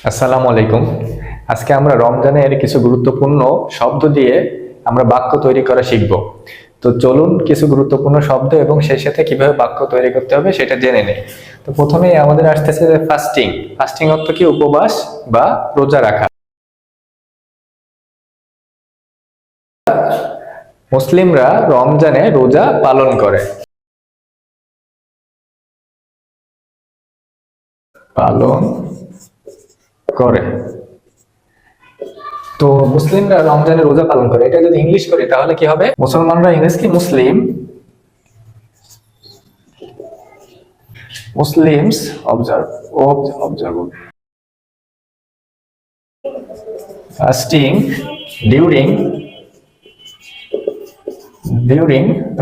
আসসালামু আলাইকুম। আজকে আমরা রমজানের কিছু গুরুত্বপূর্ণ শব্দ দিয়ে আমরা বাক্য তৈরি করা শিখব। তো চলুন কিছু গুরুত্বপূর্ণ শব্দ এবং সেই সাথে কিভাবে বাক্য তৈরি করতে হবে সেটা জেনে নেই। তো প্রথমেই আমাদের আসতেছে যে ফাস্টিং। ফাস্টিং অর্থ কি? উপবাস বা রোজা রাখা। মুসলিমরা রমজানে রোজা পালন করে। তো মুসলিমরা রমজানে রোজা পালন করে, এটা যদি ইংলিশ করি তাহলে কি হবে? মুসলমানরা ইংলিশ কি? মুসলিমস অবজার্ভ ফাস্টিং ডিউরিং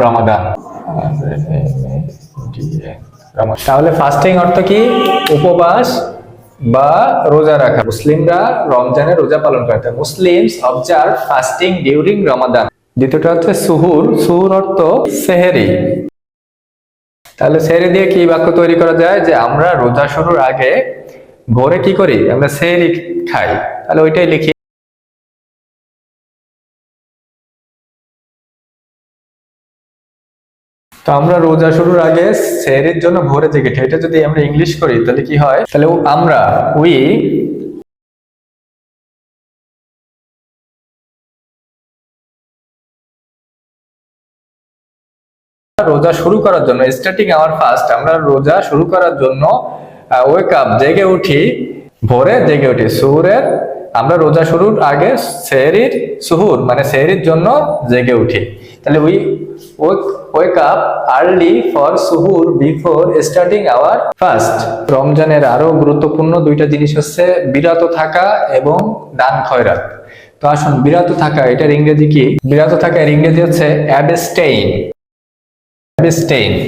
রমাদান। তাহলে ফাস্টিং অর্থ কি? উপবাস বা রোজা রাখা। মুসলিমরা রমজানে রোজা পালন করে। মুসলিমস অবজার্ভ ফাস্টিং ডিউরিং রমাদান। দ্বিতীয়টা হচ্ছে সুহুর। সুহুর অর্থ সেহেরি। তাহলে সেহেরি দিয়ে কি বাক্য তৈরি করা যায়? যে আমরা রোজা শুরুর আগে ভোরে কি করি? আমরা সেহেরি খাই। তাহলে ওইটাই লিখি। তো আমরা রোজা শুরুর আগে সেহরির জন্য ভোরে জেগে উঠি। এটা যদি আমরা ইংলিশ করি তাহলে কি হয়? তাহলে উই রোজা শুরু করার জন্য স্টার্টিং আওয়ার ফাস্ট, আমরা রোজা শুরু করার জন্য ওয়েক আপ জেগে উঠি, ভোরে জেগে উঠি। সুহুরের আমরা রোজা শুরুর আগে সেহরির সুহুর মানে সেহরির জন্য জেগে উঠি। তাহলে we wake up early for suhoor before starting our fast. রমজানের আরো গুরুত্বপূর্ণ দুইটা জিনিস হচ্ছে বিরত থাকা এবং দান খয়রাত। তো আসুন, বিরত থাকা এটার ইংরেজি কি? বিরত থাকা এর ইংরেজি হচ্ছে অ্যাবস্টেইন।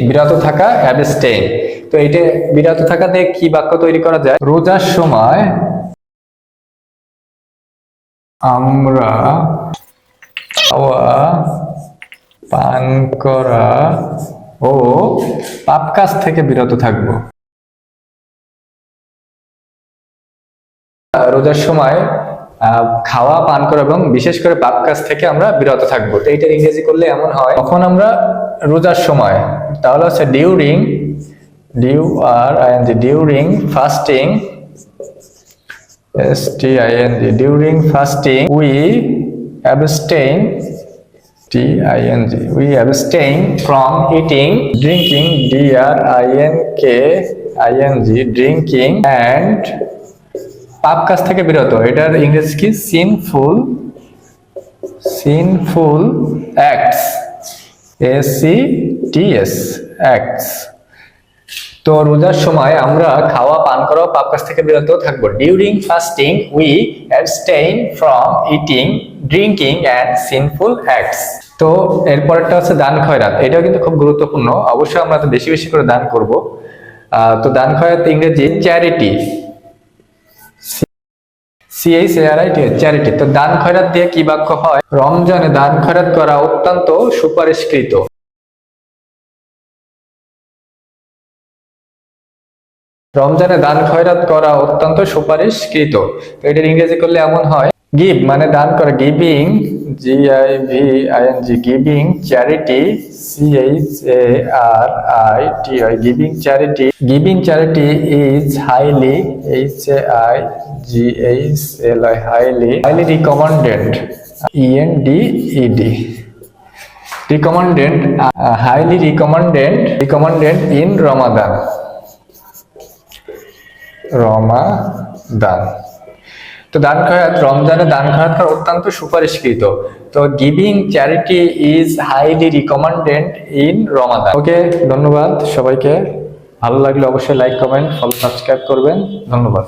বিরত থাকা, অ্যাবস্টেইন। তো এটা বিরত থাকা দিয়ে কি বাক্য তৈরি করা যায়? রোজার সময় আমরা খাওয়া পান করা ও পাপ কাজ থেকে বিরত থাকব। রোজার সময় খাওয়া পান করা এবং বিশেষ করে পাপ কাজ থেকে আমরা বিরত থাকবো। তো এইটার ইংরেজি করলে এমন হয়, তখন আমরা রোজার সময়, তাহলে হচ্ছে during fasting during fasting we abstain from eating, drinking drinking and পাপ কাজ থেকে বিরত। এটার ইংরেজি কি? sinful acts acts। তো রোজার সময় আমরা খাওয়া পান করা পাপ কাজ থেকে বিরত থাকবো। During fasting we abstain from eating, drinking and sinful acts। তো এরপরটা হচ্ছে দান খয়রাত। এটাও কিন্তু খুব গুরুত্বপূর্ণ। অবশ্যই আমরা তো বেশি বেশি করে দান করব। তো দান খয়রাত ইংরেজি চ্যারিটি, চ্যারিটি। তো দান খয়রাত দিয়ে কি বাক্য হয়? রমজানে দান খয়রাত করা অত্যন্ত সুপারিশকৃত। রমজানে দান খয়রাত করা অত্যন্ত সুপারিশকৃত। তো এটার ইংরেজি করলে এমন হয়, গিভ মানে দান করা, giving giving charity giving charity is highly recommended highly recommended in Ramadan। তো দান খয়রাত, রমজানে দান খয়রাত করা অত্যন্ত সুপারিশকৃত। তো giving charity is highly recommended in Ramadan. Okay, ধন্যবাদ সবাইকে। ভালো লাগলে অবশ্যই লাইক, কমেন্ট, ফলো, সাবস্ক্রাইব করবেন। ধন্যবাদ।